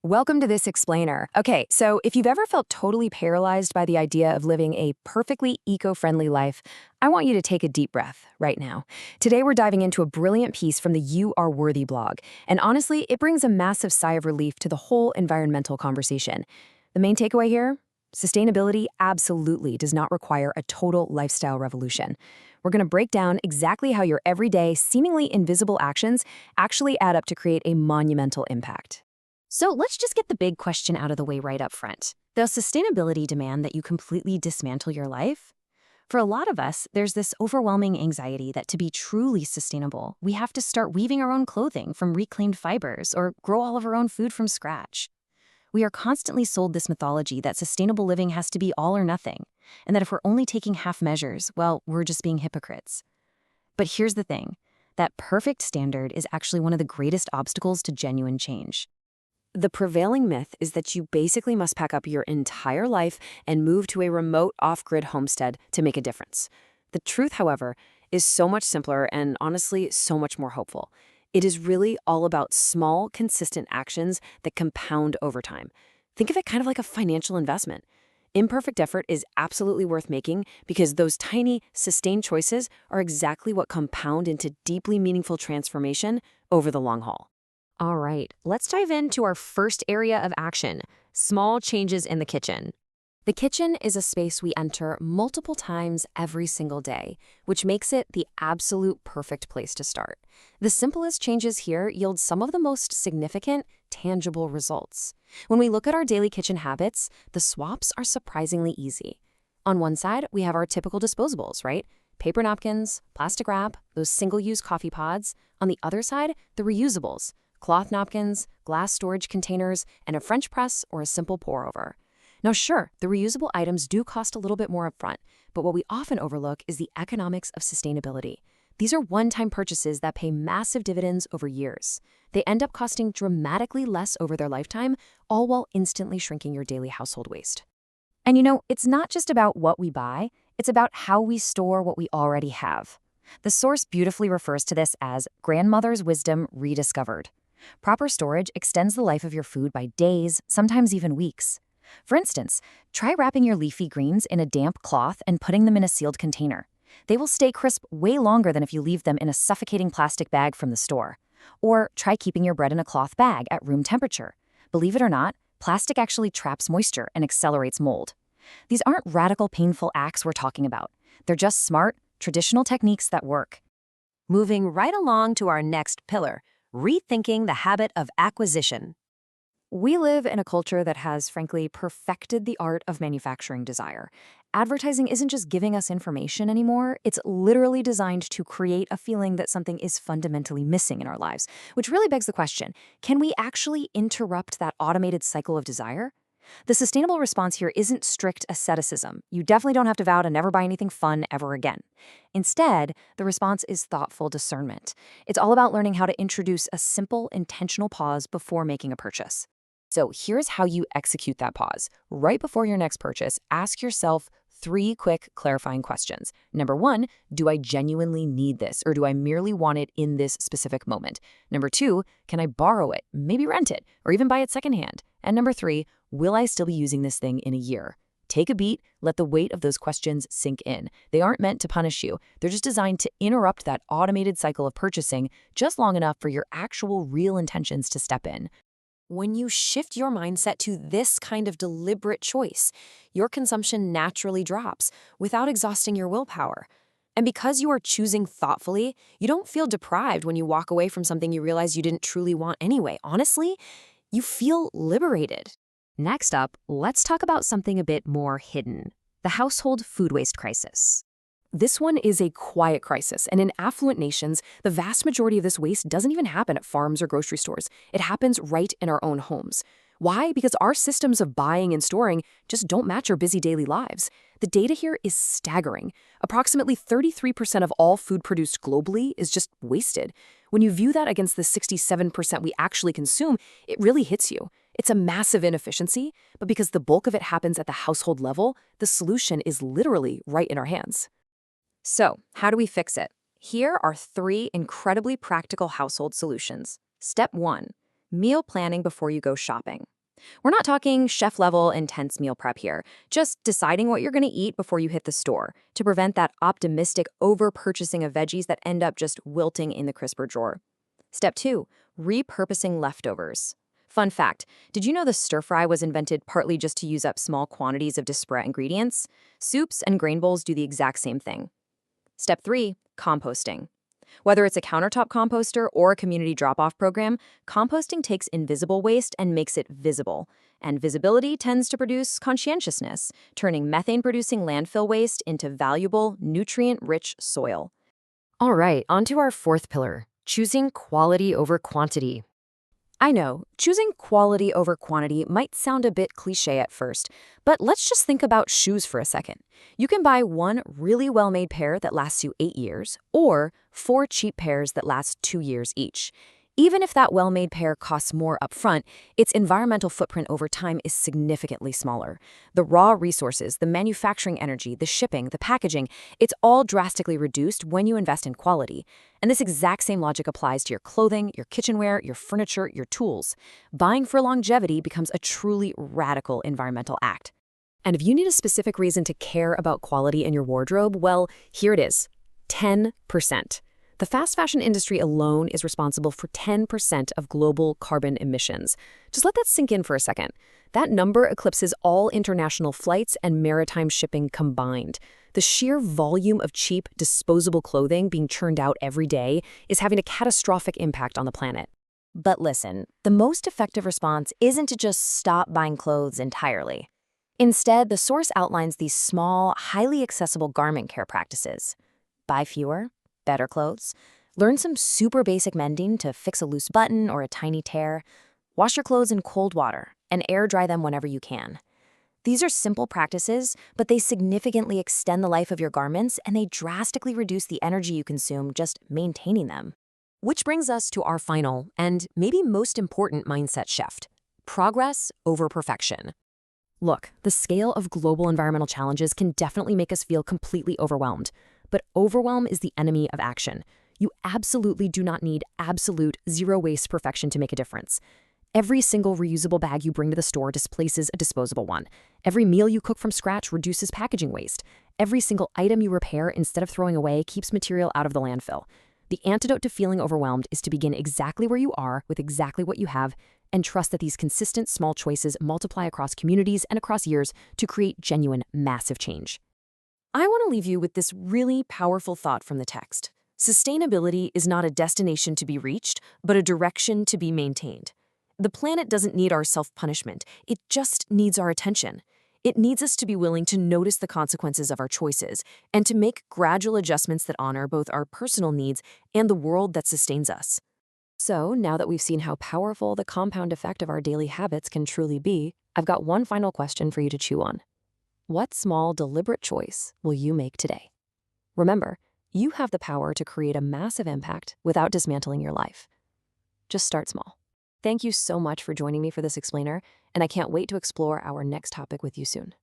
Welcome to this explainer. Okay, so if you've ever felt totally paralyzed by the idea of living a perfectly eco-friendly life, I want you to take a deep breath right now. Today we're diving into a brilliant piece from the You Are Worthy blog, and honestly, it brings a massive sigh of relief to the whole environmental conversation. The main takeaway here? Sustainability absolutely does not require a total lifestyle revolution. We're going to break down exactly how your everyday, seemingly invisible actions actually add up to create a monumental impact. So let's just get the big question out of the way right up front. Does sustainability demand that you completely dismantle your life? For a lot of us, there's this overwhelming anxiety that to be truly sustainable, we have to start weaving our own clothing from reclaimed fibers or grow all of our own food from scratch. We are constantly sold this mythology that sustainable living has to be all or nothing, and that if we're only taking half measures, well, we're just being hypocrites. But here's the thing, that perfect standard is actually one of the greatest obstacles to genuine change. The prevailing myth is that you basically must pack up your entire life and move to a remote off-grid homestead to make a difference. The truth, however, is so much simpler and honestly so much more hopeful. It is really all about small, consistent actions that compound over time. Think of it kind of like a financial investment. Imperfect effort is absolutely worth making because those tiny, sustained choices are exactly what compound into deeply meaningful transformation over the long haul. All right, let's dive into our first area of action, small changes in the kitchen. The kitchen is a space we enter multiple times every single day, which makes it the absolute perfect place to start. The simplest changes here yield some of the most significant, tangible results. When we look at our daily kitchen habits, the swaps are surprisingly easy. On one side, we have our typical disposables, right? Paper napkins, plastic wrap, those single-use coffee pods. On the other side, the reusables. Cloth napkins, glass storage containers, and a French press or a simple pour-over. Now sure, the reusable items do cost a little bit more upfront, but what we often overlook is the economics of sustainability. These are one-time purchases that pay massive dividends over years. They end up costing dramatically less over their lifetime, all while instantly shrinking your daily household waste. And it's not just about what we buy, it's about how we store what we already have. The source beautifully refers to this as grandmother's wisdom rediscovered. Proper storage extends the life of your food by days, sometimes even weeks. For instance, try wrapping your leafy greens in a damp cloth and putting them in a sealed container. They will stay crisp way longer than if you leave them in a suffocating plastic bag from the store. Or try keeping your bread in a cloth bag at room temperature. Believe it or not, plastic actually traps moisture and accelerates mold. These aren't radical, painful acts we're talking about. They're just smart, traditional techniques that work. Moving right along to our next pillar, rethinking the habit of acquisition. We live in a culture that has, frankly, perfected the art of manufacturing desire. Advertising isn't just giving us information anymore, it's literally designed to create a feeling that something is fundamentally missing in our lives, which really begs the question, can we actually interrupt that automated cycle of desire? The sustainable response here isn't strict asceticism. You definitely don't have to vow to never buy anything fun ever again. Instead, the response is thoughtful discernment. It's all about learning how to introduce a simple, intentional pause before making a purchase. So here's how you execute that pause. Right before your next purchase, ask yourself 3 quick clarifying questions. Number 1, do I genuinely need this, or do I merely want it in this specific moment? Number 2, can I borrow it, maybe rent it, or even buy it secondhand? And number 3, will I still be using this thing in a year? Take a beat, let the weight of those questions sink in. They aren't meant to punish you. They're just designed to interrupt that automated cycle of purchasing just long enough for your actual real intentions to step in. When you shift your mindset to this kind of deliberate choice, your consumption naturally drops without exhausting your willpower. And because you are choosing thoughtfully, you don't feel deprived when you walk away from something you realize you didn't truly want anyway. Honestly, you feel liberated. Next up, let's talk about something a bit more hidden, the household food waste crisis. This one is a quiet crisis, and in affluent nations, the vast majority of this waste doesn't even happen at farms or grocery stores. It happens right in our own homes. Why? Because our systems of buying and storing just don't match our busy daily lives. The data here is staggering. Approximately 33% of all food produced globally is just wasted. When you view that against the 67% we actually consume, it really hits you. It's a massive inefficiency, but because the bulk of it happens at the household level, the solution is literally right in our hands. So, how do we fix it? Here are 3 incredibly practical household solutions. Step 1. meal planning before you go shopping. We're not talking chef-level intense meal prep here, just deciding what you're going to eat before you hit the store to prevent that optimistic over-purchasing of veggies that end up just wilting in the crisper drawer. Step 2, repurposing leftovers. Fun fact, did you know the stir fry was invented partly just to use up small quantities of disparate ingredients? Soups and grain bowls do the exact same thing. Step 3, composting. Whether it's a countertop composter or a community drop-off program, composting takes invisible waste and makes it visible. And visibility tends to produce conscientiousness, turning methane-producing landfill waste into valuable, nutrient-rich soil. All right, on to our fourth pillar, choosing quality over quantity. I know, choosing quality over quantity might sound a bit cliche at first, but let's just think about shoes for a second. You can buy one really well-made pair that lasts you 8 years, or 4 cheap pairs that last 2 years each. Even if that well-made pair costs more upfront, its environmental footprint over time is significantly smaller. The raw resources, the manufacturing energy, the shipping, the packaging, it's all drastically reduced when you invest in quality. And this exact same logic applies to your clothing, your kitchenware, your furniture, your tools. Buying for longevity becomes a truly radical environmental act. And if you need a specific reason to care about quality in your wardrobe, well, here it is, 10%. The fast fashion industry alone is responsible for 10% of global carbon emissions. Just let that sink in for a second. That number eclipses all international flights and maritime shipping combined. The sheer volume of cheap, disposable clothing being churned out every day is having a catastrophic impact on the planet. But listen, the most effective response isn't to just stop buying clothes entirely. Instead, the source outlines these small, highly accessible garment care practices. Buy fewer, better clothes. Learn some super basic mending to fix a loose button or a tiny tear. Wash your clothes in cold water and air dry them whenever you can. These are simple practices, but they significantly extend the life of your garments and they drastically reduce the energy you consume just maintaining them. Which brings us to our final and maybe most important mindset shift: progress over perfection. Look, the scale of global environmental challenges can definitely make us feel completely overwhelmed. But overwhelm is the enemy of action. You absolutely do not need absolute zero-waste perfection to make a difference. Every single reusable bag you bring to the store displaces a disposable one. Every meal you cook from scratch reduces packaging waste. Every single item you repair instead of throwing away keeps material out of the landfill. The antidote to feeling overwhelmed is to begin exactly where you are with exactly what you have and trust that these consistent small choices multiply across communities and across years to create genuine, massive change. I want to leave you with this really powerful thought from the text. Sustainability is not a destination to be reached, but a direction to be maintained. The planet doesn't need our self-punishment. It just needs our attention. It needs us to be willing to notice the consequences of our choices and to make gradual adjustments that honor both our personal needs and the world that sustains us. So, now that we've seen how powerful the compound effect of our daily habits can truly be, I've got one final question for you to chew on. What small, deliberate choice will you make today? Remember, you have the power to create a massive impact without dismantling your life. Just start small. Thank you so much for joining me for this explainer, and I can't wait to explore our next topic with you soon.